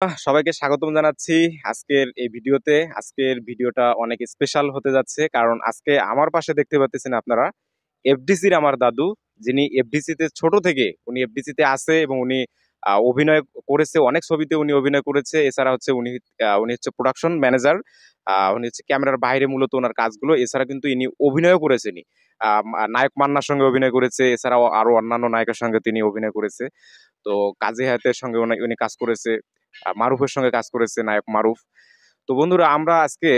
সবাইকে স্বাগতম জানাচ্ছি আজকের এই ভিডিওতে। আজকের ভিডিওটা অনেক স্পেশাল হতে যাচ্ছে, কারণ আজকে আমার পাশে দেখতে পাচ্ছেন আপনারা এফডিসির আমার দাদু, যিনি এফডিসি তে ছোট থেকে উনি এফডিসি তে আছে এবং উনি অভিনয় করেছে, অনেক ছবিতে উনি অভিনয় করেছে। এছাড়া হচ্ছে উনি হচ্ছে প্রোডাকশন ম্যানেজার। উনি হচ্ছে ক্যামেরার বাইরে মূলত ওনার কাজগুলো। এছাড়া কিন্তু ইনি অভিনয়ও করেছেন। নায়ক মান্নার সঙ্গে অভিনয় করেছে, এছাড়াও আরো অন্যান্য নায়কের সঙ্গে তিনি অভিনয় করেছে। তো কাজী হায়াতের সঙ্গে উনি কাজ করেছে, মারুফের সঙ্গে কাজ করেছে, নায়ক মারুফ। তো বন্ধুরা, আমরা আজকে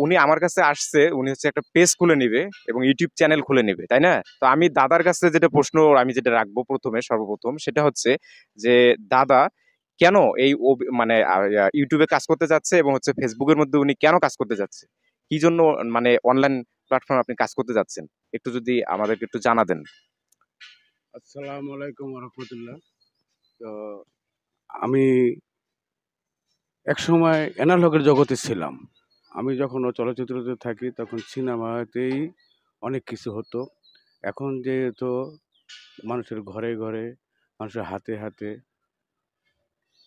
উনি আমার কাছে আসছে, উনি হচ্ছে একটা পেজ খুলে নিবে এবং ইউটিউব চ্যানেল খুলে নিবে, তাই না? তো আমি দাদার কাছে যেটা প্রশ্ন আমি যেটা রাখবো সর্বপ্রথম সেটা হচ্ছে যে দাদা কেন এই মানে ইউটিউবে কাজ করতে যাচ্ছে এবং হচ্ছে ফেসবুকের মধ্যে উনি কেন কাজ করতে যাচ্ছে, কি জন্য মানে অনলাইন প্ল্যাটফর্মে আপনি কাজ করতে যাচ্ছেন, একটু যদি আমাদেরকে একটু জানা দেন। আসসালামু আলাইকুম রহমতুল্লাহ। তো আমি একসময় অ্যানালগের জগতে ছিলাম। আমি যখন চলচ্চিত্রতে থাকি তখন সিনেমাতেই অনেক কিছু হতো। এখন যেহেতু মানুষের ঘরে ঘরে, মানুষের হাতে হাতে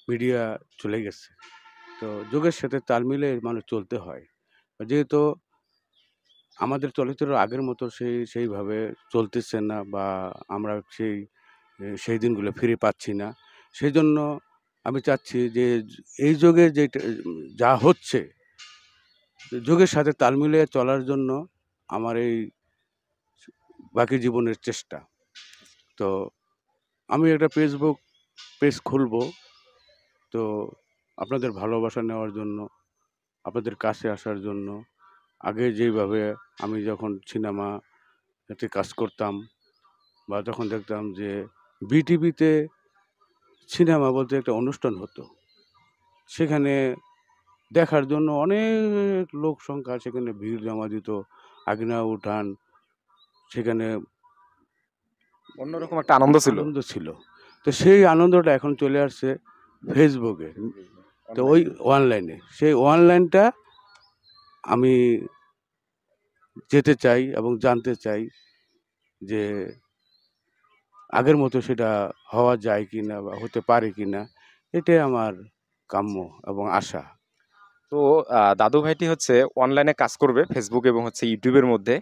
মিডিয়া চলে গেছে, তো যুগের সাথে তাল মিলে মানুষ চলতে হয়। যেহেতু আমাদের চলচ্চিত্র আগের মতো সেইভাবে চলতেছে না, বা আমরা সেই দিনগুলো ফিরে পাচ্ছি না। সেই জন্য আমি চাচ্ছি যে এই যুগে যেটা যা হচ্ছে, যুগের সাথে তাল মিলিয়ে চলার জন্য আমার এই বাকি জীবনের চেষ্টা। তো আমি একটা ফেসবুক পেজ খুলব। তো আপনাদের ভালোবাসা নেওয়ার জন্য, আপনাদের কাছে আসার জন্য। আগে যেইভাবে আমি যখন সিনেমাতে কাজ করতাম, বা যখন দেখতাম যে বিটিভিতে সিনেমা বলতে একটা অনুষ্ঠান হতো, সেখানে দেখার জন্য অনেক লোক সংখ্যা সেখানে ভিড় জমা দিত। আগিনা উঠান, সেখানে অন্যরকম একটা আনন্দ ছিল। আনন্দ ছিল। তো সেই আনন্দটা এখন চলে আসছে ফেসবুকে। তো ওই অনলাইনে, সেই অনলাইনটা আমি যেতে চাই এবং জানতে চাই যে আগের মতো সেটা হওয়া যায় কি না, বা হতে পারে কি না। এটাই আমার কাম্য এবং আশা। তো দাদু ভাইটি হচ্ছে অনলাইনে কাজ করবে ফেসবুক এবং হচ্ছে ইউটিউবের মধ্যে।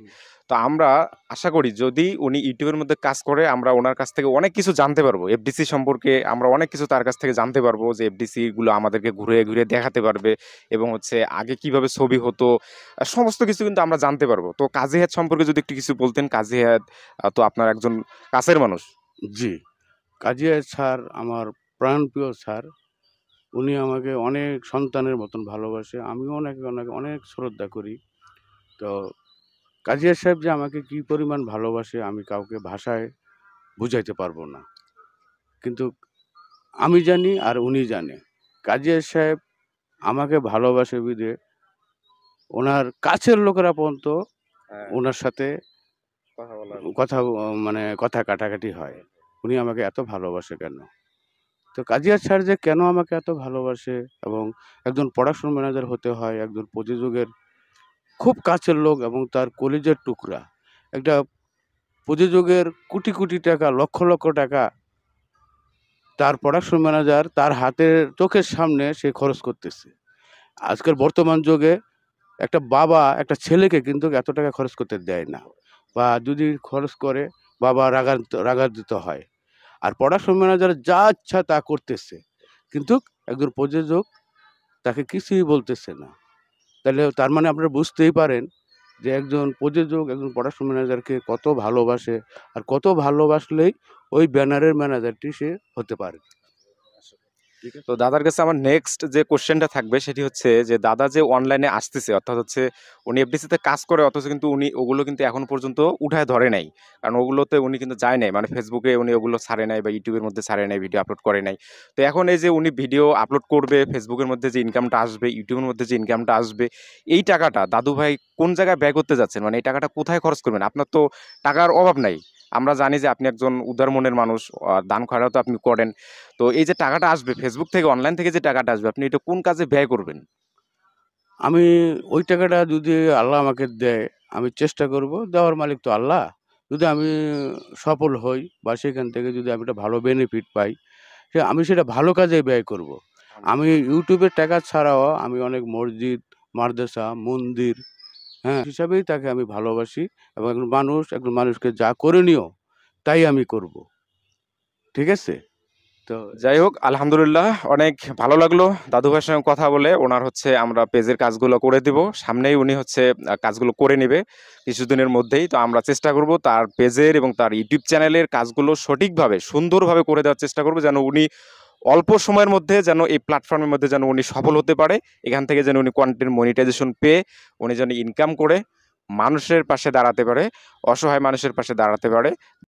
তো আমরা আশা করি যদি উনি ইউটিউবের মধ্যে কাজ করে, আমরা ওনার কাছ থেকে অনেক কিছু জানতে পারবো এফডিসি সম্পর্কে। আমরা অনেক কিছু তার কাছ থেকে জানতে পারবো, যে এফডিসি গুলো আমাদেরকে ঘুরে ঘুরে দেখাতে পারবে এবং হচ্ছে আগে কিভাবে ছবি হতো, সমস্ত কিছু কিন্তু আমরা জানতে পারবো। তো কাজী হায়াত সম্পর্কে যদি একটু কিছু বলতেন। কাজী হায়াত তো আপনার একজন কাছের মানুষ। জি, কাজী স্যার আমার প্রাণপ্রিয় স্যার। উনি আমাকে অনেক সন্তানের মতন ভালোবাসে। আমিও ওনাকে অনেক অনেক শ্রদ্ধা করি। তো কাজী সাহেব যে আমাকে কী পরিমাণ ভালোবাসে আমি কাউকে ভাষায় বুঝাইতে পারবো না। কিন্তু আমি জানি আর উনি জানে। কাজী সাহেব আমাকে ভালোবাসে বিধে ওনার কাছের লোকেরা পর্যন্ত হ্যাঁ, ওনার সাথে কথা বলার। মানে কথা কাটাকাটি হয়। উনি আমাকে এত ভালোবাসে কেন? তো কাজী স্যার যে কেন আমাকে এত ভালোবাসে, এবং একজন প্রোডাকশন ম্যানেজার হতে হয়, একজন প্রযোজকের খুব কাছের লোক এবং তার কলিজার টুকরা। একটা প্রযোজকের কোটি, কোটি টাকা, লক্ষ, লক্ষ টাকা তার প্রোডাকশন ম্যানেজার তার হাতের চোখের সামনে সে খরচ করতেছে। আজকের বর্তমান যুগে একটা বাবা একটা ছেলেকে কিন্তু এত টাকা খরচ করতে দেয় না, বা যদি খরচ করে বাবা রাগান্বিত হয়। আর প্রোডাকশন ম্যানেজার যা ইচ্ছা তা করতেছে, কিন্তু একজন প্রযোজক তাকে কিছুই বলতেছে না। তাহলে তার মানে আপনারা বুঝতেই পারেন যে একজন প্রযোজক একজন প্রোডাকশন ম্যানেজারকে কত ভালোবাসে, আর কত ভালোবাসলেই ওই ব্যানারের ম্যানেজারটি সে হতে পারে। ঠিক তো আছে? দাদার কাছে আমার নেক্সট যে কোশ্চেনটা থাকবে সেটি হচ্ছে যে দাদা যে অনলাইনে আসতেছে, অর্থাৎ হচ্ছে উনি এফডিসি তে কাজ করে, অথচ কিন্তু উনি ওগুলো কিন্তু এখন পর্যন্ত উঠায় ধরে নাই। কারণ ওগুলোতে উনি কিন্তু যায় নাই, মানে ফেসবুকে উনি ওগুলো ছাড়ে নাই বা ইউটিউবের মধ্যে ছাড়ে নাই, ভিডিও আপলোড করে নাই। তো এখন এই যে উনি ভিডিও আপলোড করবে, ফেসবুকের মধ্যে যে ইনকামটা আসবে, ইউটিউবের মধ্যে যে ইনকামটা আসবে, এই টাকাটা দাদু ভাই কোন জায়গায় ব্যয় করতে যাচ্ছেন? মানে এই টাকাটা কোথায় খরচ করবেন? আপনার তো টাকার অভাব নাই। আমরা জানি যে আপনি একজন উদার মনের মানুষ, দান খয়রাত আপনি করেন। তো এই যে টাকাটা আসবে ফেসবুক থেকে, অনলাইন থেকে যে টাকাটা আসবে, আপনি এটা কোন কাজে ব্যয় করবেন? আমি ওই টাকাটা যদি আল্লাহ আমাকে দেয়, আমি চেষ্টা করব, দেওয়ার মালিক তো আল্লাহ। যদি আমি সফল হই বা সেখান থেকে যদি আমি একটা ভালো বেনিফিট পাই, আমি সেটা ভালো কাজে ব্যয় করব। আমি ইউটিউবের টাকা ছাড়াও আমি অনেক মসজিদ, মাদ্রাসা, মন্দির, হ্যাঁ, হিসাবেই তাকে আমি ভালোবাসি এবং একজন মানুষকে যা করণীয় তাই আমি করব। ঠিক আছে? তো যাই হোক, আলহামদুলিল্লাহ অনেক ভালো লাগলো দাদু ভাইয়ের সঙ্গে কথা বলে। ওনার হচ্ছে আমরা পেজের কাজগুলো করে দিব, সামনেই উনি হচ্ছে কাজগুলো করে নেবে কিছুদিনের মধ্যেই। তো আমরা চেষ্টা করব তার পেজের এবং তার ইউটিউব চ্যানেলের কাজগুলো সঠিকভাবে সুন্দরভাবে করে দেওয়ার চেষ্টা করব, যেন উনি অল্প সময়ের মধ্যে যেন এই প্ল্যাটফর্মের মধ্যে যেন উনি সফল হতে পারে। এখান থেকে যেন উনি কন্টেন্ট মনিটাইজেশন পেয়ে উনি যেন ইনকাম করে মানুষের পাশে দাঁড়াতে পারে, অসহায় মানুষের পাশে দাঁড়াতে পারে।